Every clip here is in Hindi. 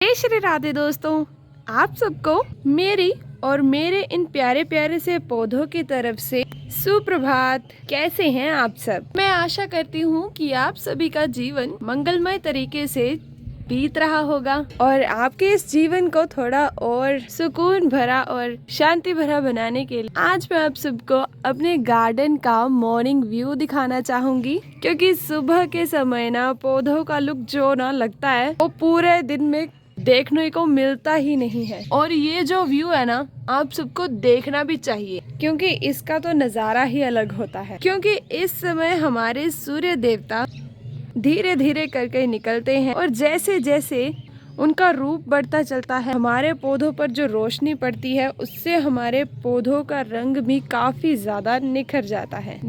जय श्री राधे दोस्तों, आप सबको मेरी और मेरे इन प्यारे प्यारे से पौधों की तरफ से सुप्रभात। कैसे हैं आप सब? मैं आशा करती हूँ कि आप सभी का जीवन मंगलमय तरीके से बीत रहा होगा और आपके इस जीवन को थोड़ा और सुकून भरा और शांति भरा बनाने के लिए आज मैं आप सबको अपने गार्डन का मॉर्निंग व्यू दिखाना चाहूंगी, क्योंकि सुबह के समय ना पौधों का लुक जो ना लगता है वो पूरे दिन में देखने को मिलता ही नहीं है। और ये जो व्यू है ना, आप सबको देखना भी चाहिए, क्योंकि इसका तो नजारा ही अलग होता है। क्योंकि इस समय हमारे सूर्य देवता धीरे धीरे करके निकलते हैं और जैसे जैसे उनका रूप बढ़ता चलता है, हमारे पौधों पर जो रोशनी पड़ती है उससे हमारे पौधों का रंग भी काफी ज्यादा निखर जाता है।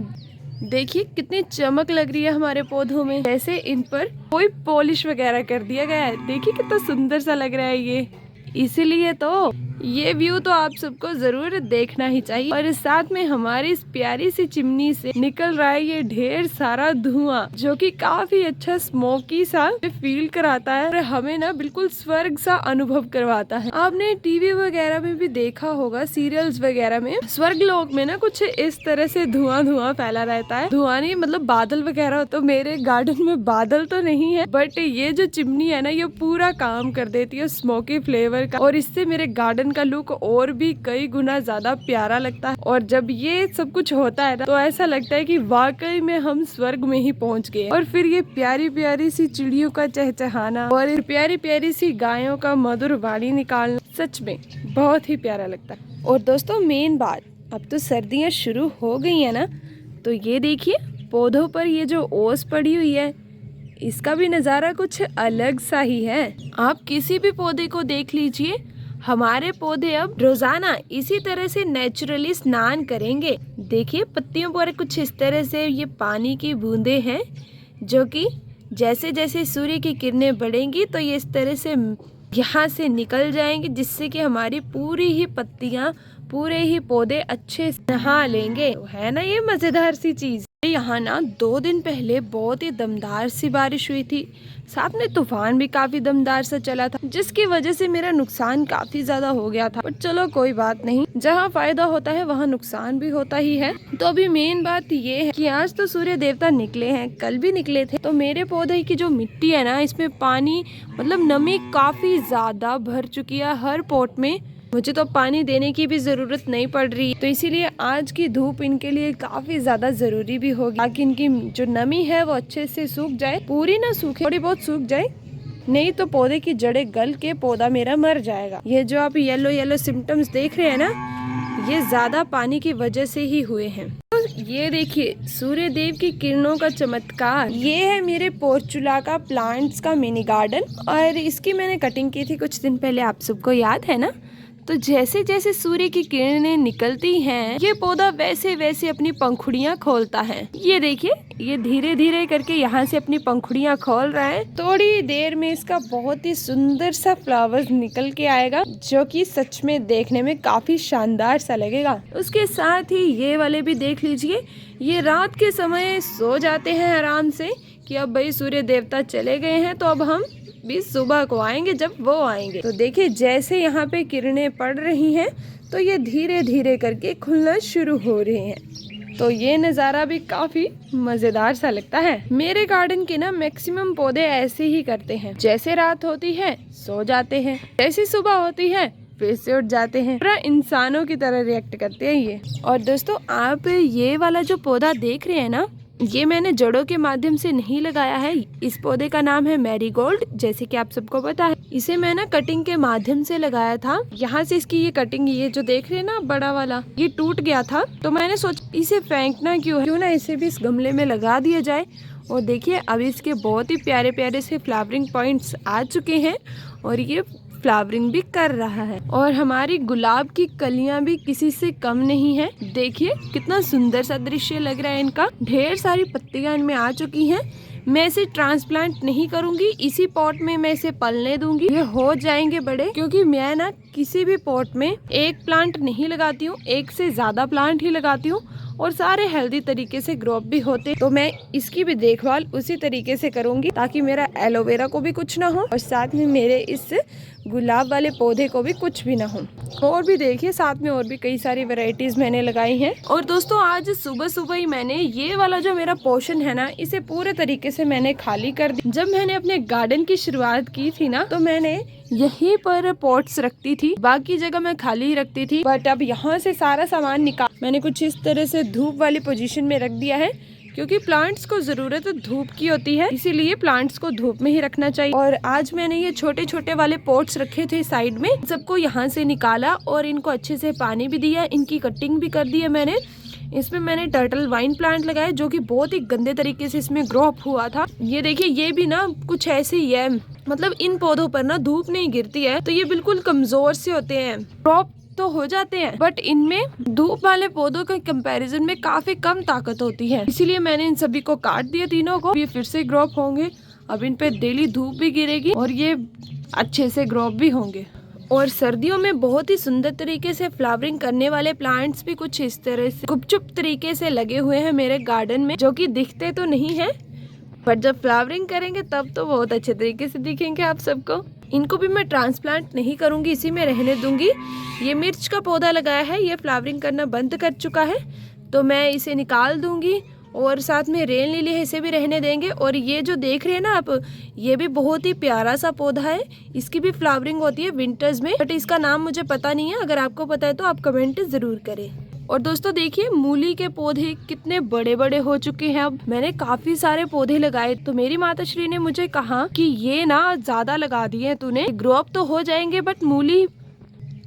देखिए कितनी चमक लग रही है हमारे पौधों में, जैसे इन पर कोई पॉलिश वगैरह कर दिया गया है। देखिए कितना सुंदर सा लग रहा है ये। इसीलिए तो ये व्यू तो आप सबको जरूर देखना ही चाहिए। और साथ में हमारी इस प्यारी सी चिमनी से निकल रहा है ये ढेर सारा धुआं, जो कि काफी अच्छा स्मोकी सा फील कराता है और हमें ना बिल्कुल स्वर्ग सा अनुभव करवाता है। आपने टीवी वगैरह में भी देखा होगा, सीरियल्स वगैरह में स्वर्ग लोक में ना कुछ इस तरह से धुआं धुआं फैला रहता है। धुआं नहीं मतलब बादल वगैरह। तो मेरे गार्डन में बादल तो नहीं है, बट ये जो चिमनी है ना ये पूरा काम कर देती है स्मोकी फ्लेवर का, और इससे मेरे गार्डन का लुक और भी कई गुना ज्यादा प्यारा लगता है। और जब ये सब कुछ होता है ना तो ऐसा लगता है कि वाकई में हम स्वर्ग में ही पहुंच गए। और फिर ये प्यारी प्यारी सी चिड़ियों का चहचहाना और प्यारी प्यारी सी गायों का मधुर वाणी निकालना सच में बहुत ही प्यारा लगता है। और दोस्तों मेन बात, अब तो सर्दियां शुरू हो गई है ना, तो ये देखिए पौधों पर ये जो ओस पड़ी हुई है इसका भी नजारा कुछ अलग सा ही है। आप किसी भी पौधे को देख लीजिए, हमारे पौधे अब रोजाना इसी तरह से नेचुरली स्नान करेंगे। देखिए पत्तियों पर कुछ इस तरह से ये पानी की बूंदें हैं, जो कि जैसे जैसे सूर्य की किरणें बढ़ेंगी तो ये इस तरह से यहाँ से निकल जाएंगे, जिससे कि हमारी पूरी ही पत्तियाँ पूरे ही पौधे अच्छे से नहा लेंगे। है ना ये मजेदार सी चीज। यहाँ ना 2 दिन पहले बहुत ही दमदार सी बारिश हुई थी, साथ में तूफान भी काफी दमदार सा चला था, जिसकी वजह से मेरा नुकसान काफी ज्यादा हो गया था। बट चलो कोई बात नहीं, जहाँ फायदा होता है वहाँ नुकसान भी होता ही है। तो अभी मेन बात ये है कि आज तो सूर्य देवता निकले हैं, कल भी निकले थे, तो मेरे पौधे की जो मिट्टी है ना इसमें पानी मतलब नमी काफी ज्यादा भर चुकी है हर पॉट में। मुझे तो पानी देने की भी जरूरत नहीं पड़ रही, तो इसीलिए आज की धूप इनके लिए काफी ज्यादा जरूरी भी होगी, ताकि इनकी जो नमी है वो अच्छे से सूख जाए। पूरी ना सूखे, थोड़ी बहुत सूख जाए, नहीं तो पौधे की जड़ें गल के पौधा मेरा मर जाएगा। ये जो आप येलो येलो सिम्टम्स देख रहे हैं ना, ये ज्यादा पानी की वजह से ही हुए हैं। तो ये देखिए सूर्य देव की किरणों का चमत्कार। ये है मेरे पोर्चुला का प्लांट्स का मिनी गार्डन, और इसकी मैंने कटिंग की थी कुछ दिन पहले, आप सबको याद है ना। तो जैसे जैसे सूर्य की किरणें निकलती हैं, ये पौधा वैसे वैसे अपनी पंखुड़ियां खोलता है। ये देखिए ये धीरे धीरे करके यहाँ से अपनी पंखुड़ियां खोल रहा है। थोड़ी देर में इसका बहुत ही सुंदर सा फ्लावर निकल के आएगा, जो कि सच में देखने में काफी शानदार सा लगेगा। उसके साथ ही ये वाले भी देख लीजिए, ये रात के समय सो जाते हैं आराम से कि अब भाई सूर्य देवता चले गए हैं, तो अब हम भी सुबह को आएंगे जब वो आएंगे। तो देखिए जैसे यहाँ पे किरणें पड़ रही हैं तो ये धीरे धीरे करके खुलना शुरू हो रहे हैं। तो ये नज़ारा भी काफी मजेदार सा लगता है। मेरे गार्डन के ना मैक्सिमम पौधे ऐसे ही करते हैं, जैसे रात होती है सो जाते हैं, जैसी सुबह होती है फिर से उठ जाते हैं, पूरा इंसानों की तरह रिएक्ट करते हैं ये। और दोस्तों आप ये वाला जो पौधा देख रहे हैं ना, ये मैंने जड़ों के माध्यम से नहीं लगाया है। इस पौधे का नाम है मैरीगोल्ड, जैसे कि आप सबको पता है। इसे मैं ना कटिंग के माध्यम से लगाया था। यहाँ से इसकी ये कटिंग, ये जो देख रहे हैं ना बड़ा वाला, ये टूट गया था, तो मैंने सोचा इसे फेंकना क्यों ना इसे भी इस गमले में लगा दिया जाए। और देखिए अब इसके बहुत ही प्यारे प्यारे से फ्लावरिंग पॉइंट्स आ चुके हैं और ये फ्लावरिंग भी कर रहा है। और हमारी गुलाब की कलियां भी किसी से कम नहीं है। देखिए कितना सुंदर सा दृश्य लग रहा है इनका। ढेर सारी पत्तियां इनमें आ चुकी हैं। मैं इसे ट्रांसप्लांट नहीं करूंगी, इसी पॉट में मैं इसे पलने दूंगी, ये हो जाएंगे बड़े। क्योंकि मैं ना किसी भी पॉट में एक प्लांट नहीं लगाती हूँ, एक से ज्यादा प्लांट ही लगाती हूँ। और सारे हेल्दी तरीके से ग्रो अप भी होते। तो मैं इसकी भी देखभाल उसी तरीके से करूंगी ताकि मेरा एलोवेरा को भी कुछ ना हो और साथ में मेरे इस गुलाब वाले पौधे को भी कुछ भी ना हो। और भी देखिए साथ में और भी कई सारी वैरायटीज मैंने लगाई हैं। और दोस्तों आज सुबह सुबह ही मैंने ये वाला जो मेरा पोर्शन है ना, इसे पूरे तरीके से मैंने खाली कर दी। जब मैंने अपने गार्डन की शुरुआत की थी ना, तो मैंने यहीं पर पॉट्स रखती थी, बाकी जगह मैं खाली ही रखती थी। बट अब यहाँ से सारा सामान निकाल मैंने कुछ इस तरह से धूप वाली पोजीशन में रख दिया है, क्योंकि प्लांट्स को जरूरत धूप की होती है, इसीलिए प्लांट्स को धूप में ही रखना चाहिए। और आज मैंने ये छोटे छोटे वाले पॉट्स रखे थे साइड में, सबको यहाँ से निकाला और इनको अच्छे से पानी भी दिया, इनकी कटिंग भी कर दी है मैंने। इसमें मैंने टर्टल वाइन प्लांट लगाया जो कि बहुत ही गंदे तरीके से इसमें ग्रो अप हुआ था। ये देखिए ये भी ना कुछ ऐसे ही है, मतलब इन पौधों पर ना धूप नहीं गिरती है तो ये बिल्कुल कमजोर से होते हैं। क्रॉप तो हो जाते हैं बट इनमें धूप वाले पौधों के कंपैरिजन में काफी कम ताकत होती है, इसीलिए मैंने इन सभी को काट दिया तीनों को। ये फिर से ग्रो अप होंगे, अब इन पे डेली धूप भी गिरेगी और ये अच्छे से ग्रो अप भी होंगे। और सर्दियों में बहुत ही सुंदर तरीके से फ्लावरिंग करने वाले प्लांट्स भी कुछ इस तरह से गुपचुप तरीके से लगे हुए हैं मेरे गार्डन में, जो कि दिखते तो नहीं है पर जब फ्लावरिंग करेंगे तब तो बहुत अच्छे तरीके से दिखेंगे आप सबको। इनको भी मैं ट्रांसप्लांट नहीं करूंगी, इसी में रहने दूंगी। ये मिर्च का पौधा लगाया है, ये फ्लावरिंग करना बंद कर चुका है तो मैं इसे निकाल दूंगी। और साथ में रेन लिली है, इसे भी रहने देंगे। और ये जो देख रहे हैं ना आप, ये भी बहुत ही प्यारा सा पौधा है, इसकी भी फ्लावरिंग होती है विंटर्स में, बट इसका नाम मुझे पता नहीं है। अगर आपको पता है तो आप कमेंट जरूर करें। और दोस्तों देखिए मूली के पौधे कितने बड़े बड़े हो चुके हैं। अब मैंने काफी सारे पौधे लगाए तो मेरी माताश्री ने मुझे कहा कि ये ना ज्यादा लगा दिए तूने, ग्रो अप तो हो जाएंगे बट मूली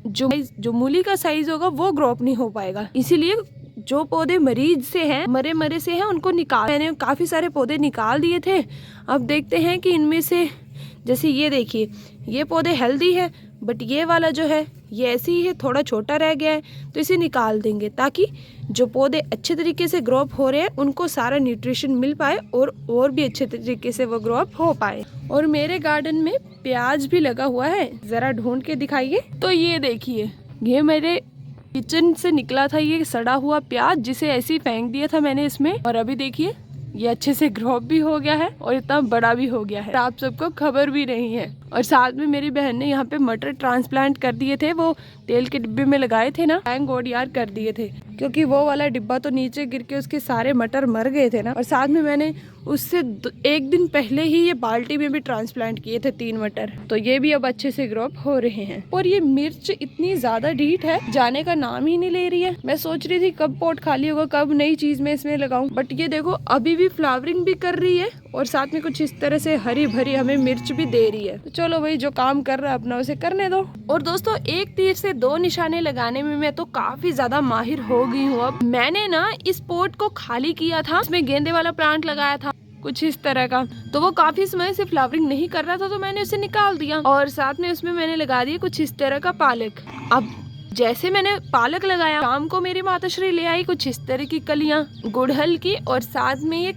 जो मूली का साइज होगा वो ग्रो अप नहीं हो पाएगा, इसीलिए जो पौधे मरीज से हैं, मरे से हैं, उनको निकाल। मैंने काफी सारे पौधे निकाल दिए थे। अब देखते हैं कि इनमें से, जैसे ये देखिए ये पौधे हेल्दी है बट ये वाला जो है ये ऐसे ही है, थोड़ा छोटा रह गया है तो इसे निकाल देंगे ताकि जो पौधे अच्छे तरीके से ग्रो अप हो रहे हैं उनको सारा न्यूट्रिशन मिल पाए और भी अच्छे तरीके से वो ग्रो अप हो पाए। और मेरे गार्डन में प्याज भी लगा हुआ है, जरा ढूंढ के दिखाइए। तो ये देखिए ये मेरे किचन से निकला था ये सड़ा हुआ प्याज, जिसे ऐसे ही फेंक दिया था मैंने इसमें, और अभी देखिए ये अच्छे से ग्रो अप भी हो गया है और इतना बड़ा भी हो गया है, आप सबको खबर भी नहीं है। और साथ में मेरी बहन ने यहाँ पे मटर ट्रांसप्लांट कर दिए थे, वो तेल के डिब्बे में लगाए थे ना, थैंक गॉड यार कर दिए थे, क्योंकि वो वाला डिब्बा तो नीचे गिर के उसके सारे मटर मर गए थे ना। और साथ में मैंने उससे एक दिन पहले ही ये बाल्टी में भी ट्रांसप्लांट किए थे 3 मटर, तो ये भी अब अच्छे से ग्रो अप हो रहे हैं। और ये मिर्च इतनी ज्यादा ढीठ है, जाने का नाम ही नहीं ले रही है। मैं सोच रही थी कब पॉट खाली होगा, कब नई चीज में इसमें लगाऊं, बट ये देखो अभी भी फ्लावरिंग भी कर रही है और साथ में कुछ इस तरह से हरी भरी हमें मिर्च भी दे रही है। तो चलो भाई जो काम कर रहा है अपना उसे करने दो। और दोस्तों एक तीर से 2 निशाने लगाने में मैं तो काफी ज्यादा माहिर हो गई हूँ। अब मैंने ना इस पॉट को खाली किया था, इसमें गेंदे वाला प्लांट लगाया था कुछ इस तरह का, तो वो काफी समय से फ्लावरिंग नहीं कर रहा था तो मैंने उसे निकाल दिया और साथ में उसमें मैंने लगा दिया कुछ इस तरह का पालक। अब जैसे मैंने पालक लगाया, शाम को मेरी माताश्री ले आई कुछ इस तरह की कलियां गुड़हल की और साथ में ये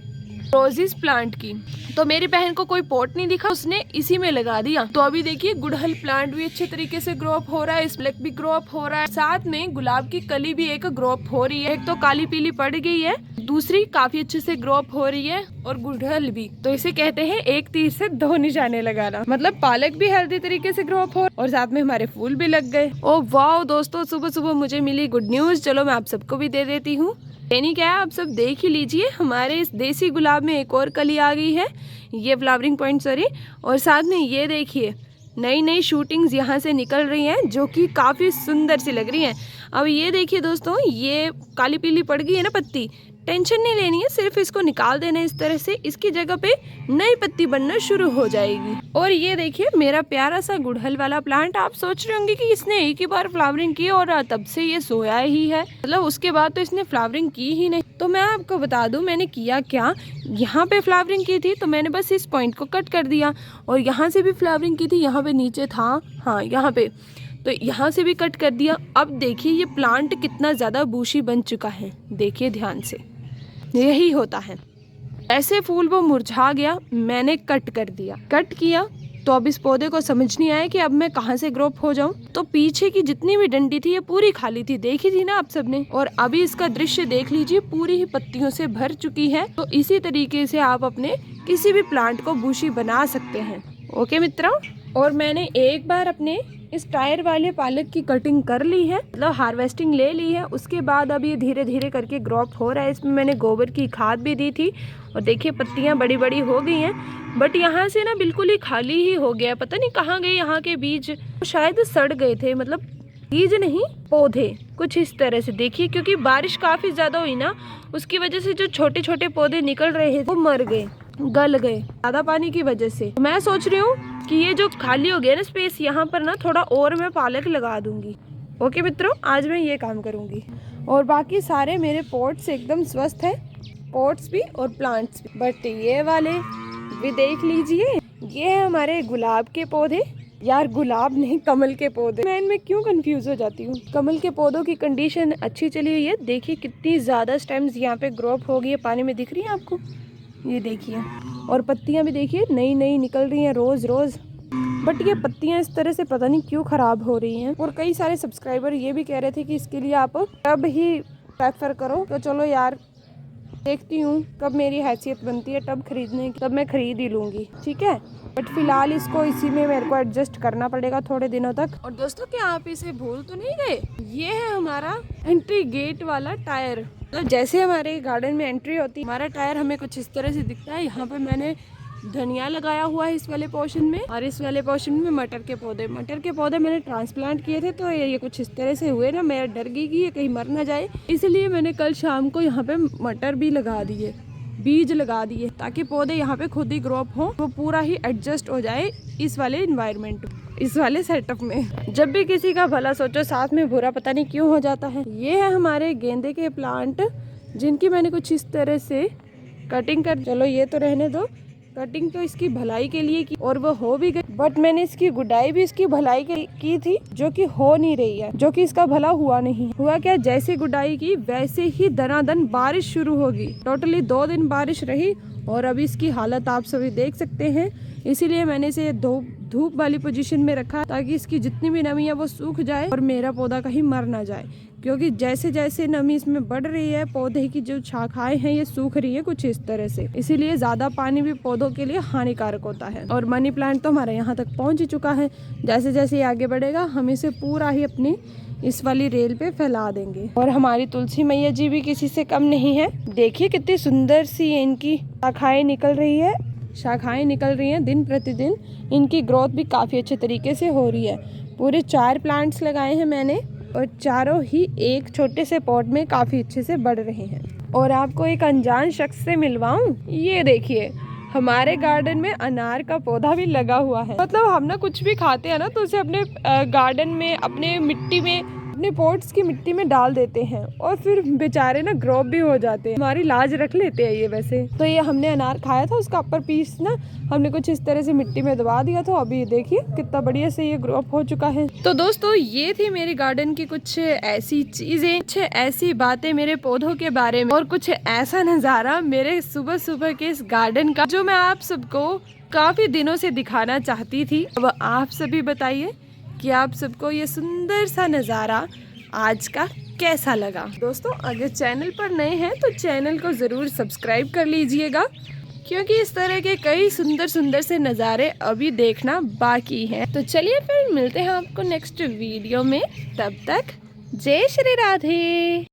रोजेस प्लांट की। तो मेरी बहन को कोई पॉट नहीं दिखा, उसने इसी में लगा दिया। तो अभी देखिए गुड़हल प्लांट भी अच्छे तरीके से ग्रो अप हो रहा है, स्प्लेक भी ग्रो अप हो रहा है, साथ में गुलाब की कली भी एक ग्रो अप हो रही है। एक तो काली पीली पड़ गई है, दूसरी काफी अच्छे से ग्रो अप हो रही है और गुड़हल भी। तो इसे कहते हैं एक तीर से 2 निशाने लगाना, मतलब पालक भी हेल्दी तरीके से ग्रो अप हो और साथ में हमारे फूल भी लग गए। ओ वाह दोस्तों, सुबह सुबह मुझे मिली गुड न्यूज, चलो मैं आप सबको भी दे देती हूँ। यानी क्या है, आप सब देख ही लीजिए, हमारे इस देसी गुलाब में एक और कली आ गई है, ये फ्लावरिंग पॉइंट सॉरी। और साथ में ये देखिए नई नई शूटिंग्स यहाँ से निकल रही हैं जो कि काफ़ी सुंदर सी लग रही हैं। अब ये देखिए दोस्तों, ये काली पीली पड़ गई है ना पत्ती, टेंशन नहीं लेनी है, सिर्फ इसको निकाल देना है इस तरह से, इसकी जगह पे नई पत्ती बनना शुरू हो जाएगी। और ये देखिए मेरा प्यारा सा गुड़हल वाला प्लांट, आप सोच रहे होंगे कि इसने एक ही बार फ्लावरिंग की और तब से ये सोया ही है, मतलब उसके बाद तो इसने फ्लावरिंग की ही नहीं। तो मैं आपको बता दूं मैंने किया क्या, यहाँ पे फ्लावरिंग की थी तो मैंने बस इस पॉइंट को कट कर दिया, और यहाँ से भी फ्लावरिंग की थी, यहाँ पे नीचे था, हाँ यहाँ पे, तो यहाँ से भी कट कर दिया। अब देखिए ये प्लांट कितना ज़्यादा बूशी बन चुका है, देखिए ध्यान से, यही होता है। ऐसे फूल वो मुरझा गया, मैंने कट कर दिया, कट किया तो अब इस पौधे को समझ नहीं आया कि अब मैं कहाँ से ग्रोप हो जाऊं। तो पीछे की जितनी भी डंडी थी ये पूरी खाली थी, देखी थी ना आप सबने। और अभी इसका दृश्य देख लीजिए, पूरी ही पत्तियों से भर चुकी है। तो इसी तरीके से आप अपने किसी भी प्लांट को बुशी बना सकते हैं। ओके मित्रों, और मैंने एक बार अपने इस टायर वाले पालक की कटिंग कर ली है, मतलब हार्वेस्टिंग ले ली है। उसके बाद अब ये धीरे धीरे करके ग्रोथ हो रहा है। इसमें मैंने गोबर की खाद भी दी थी और देखिए पत्तियां बड़ी बड़ी हो गई हैं। बट यहाँ से ना बिल्कुल ही खाली ही हो गया, पता नहीं कहाँ गए यहाँ के बीज, शायद सड़ गए थे, मतलब बीज नहीं पौधे कुछ इस तरह से। देखिए क्योंकि बारिश काफी ज्यादा हुई ना, उसकी वजह से जो छोटे छोटे पौधे निकल रहे थे वो मर गए, गल गए ज्यादा पानी की वजह से। मैं सोच रही हूँ कि ये जो खाली हो गया ना स्पेस, यहाँ पर ना थोड़ा और मैं पालक लगा दूंगी। ओके मित्रों, आज मैं ये काम करूंगी। और बाकी सारे मेरे पॉट्स एकदम स्वस्थ है, पॉट्स भी और प्लांट्स भी। बट ये वाले भी देख लीजिए, ये है हमारे गुलाब के पौधे। यार गुलाब नहीं, कमल के पौधे। मैं इनमें क्यों कंफ्यूज हो जाती हूँ। कमल के पौधों की कंडीशन अच्छी चली हुई है। देखिए कितनी ज्यादा स्टेम्स यहाँ पे ग्रोप हो गई है, पानी में दिख रही है आपको, ये देखिए। और पत्तियां भी देखिए नई नई निकल रही हैं रोज रोज। बट ये पत्तियां इस तरह से पता नहीं क्यों खराब हो रही हैं। और कई सारे सब्सक्राइबर ये भी कह रहे थे कि इसके लिए आप टब ही प्रेफर करो। तो चलो यार देखती हूँ कब मेरी हैसियत बनती है टब खरीदने की, तब मैं खरीद ही लूंगी, ठीक है। बट फिलहाल इसको इसी में मेरे को एडजस्ट करना पड़ेगा थोड़े दिनों तक। और दोस्तों क्या आप इसे भूल तो नहीं गए, ये है हमारा एंट्री गेट वाला टायर। तो जैसे हमारे गार्डन में एंट्री होती है, हमारा टायर हमें कुछ इस तरह से दिखता है। यहाँ पे मैंने धनिया लगाया हुआ है इस वाले पोर्शन में, और इस वाले पोर्शन में मटर के पौधे मैंने ट्रांसप्लांट किए थे। तो ये कुछ इस तरह से हुए ना, मैं डर गई कि ये कहीं मर ना जाए, इसलिए मैंने कल शाम को यहाँ पे मटर भी लगा दिए, बीज लगा दिए, ताकि पौधे यहाँ पे खुद ही ग्रोप हो, वो पूरा ही एडजस्ट हो जाए इस वाले इन्वायरमेंट, इस वाले सेटअप में। जब भी किसी का भला सोचो साथ में बुरा पता नहीं क्यों हो जाता है। ये है हमारे गेंदे के प्लांट, जिनकी मैंने कुछ इस तरह से कटिंग कर, चलो ये तो रहने दो, कटिंग तो इसकी भलाई के लिए की और वो हो भी गई। बट मैंने इसकी गुडाई भी इसकी भलाई की थी, जो कि हो नहीं रही है, जो कि इसका भला हुआ नहीं हुआ। क्या, जैसे गुडाई की वैसे ही दनादन बारिश शुरू होगी। टोटली 2 दिन बारिश रही और अभी इसकी हालत आप सभी देख सकते हैं। इसीलिए मैंने इसे धूप वाली पोजीशन में रखा, ताकि इसकी जितनी भी नमी है वो सूख जाए और मेरा पौधा कहीं मर ना जाए। क्योंकि जैसे जैसे नमी इसमें बढ़ रही है, पौधे की जो शाखाएं हैं ये सूख रही है कुछ इस तरह से। इसीलिए ज्यादा पानी भी पौधों के लिए हानिकारक होता है। और मनी प्लांट तो हमारे यहाँ तक पहुँच ही चुका है। जैसे जैसे ये आगे बढ़ेगा हम इसे पूरा ही अपनी इस वाली रेल पे फैला देंगे। और हमारी तुलसी मैया जी भी किसी से कम नहीं है। देखिए कितनी सुंदर सी इनकी शाखाएं निकल रही हैं दिन प्रतिदिन। इनकी ग्रोथ भी काफ़ी अच्छे तरीके से हो रही है। पूरे 4 प्लांट्स लगाए हैं मैंने और चारों ही एक छोटे से पॉट में काफ़ी अच्छे से बढ़ रहे हैं। और आपको एक अनजान शख्स से मिलवाऊं, ये देखिए हमारे गार्डन में अनार का पौधा भी लगा हुआ है। मतलब हम ना कुछ भी खाते हैं ना, तो उसे अपने गार्डन में, अपने मिट्टी में, अपने पॉट्स की मिट्टी में डाल देते हैं और फिर बेचारे ना ग्रोप भी हो जाते हैं। हमारी लाज रख लेते हैं ये। वैसे तो ये हमने अनार खाया था, उसका अपर पीस ना हमने कुछ इस तरह से मिट्टी में दबा दिया था। अभी देखिए कितना बढ़िया से ये ग्रोप हो चुका है। तो दोस्तों ये थी मेरे गार्डन की कुछ ऐसी चीजें, कुछ ऐसी बातें मेरे पौधों के बारे में, और कुछ ऐसा नजारा मेरे सुबह सुबह के इस गार्डन का, जो मैं आप सबको काफी दिनों से दिखाना चाहती थी। अब आप सभी बताइए कि आप सबको ये सुंदर सा नज़ारा आज का कैसा लगा। दोस्तों अगर चैनल पर नए हैं तो चैनल को ज़रूर सब्सक्राइब कर लीजिएगा, क्योंकि इस तरह के कई सुंदर सुंदर से नज़ारे अभी देखना बाकी हैं। तो चलिए फिर मिलते हैं आपको नेक्स्ट वीडियो में। तब तक जय श्री राधे।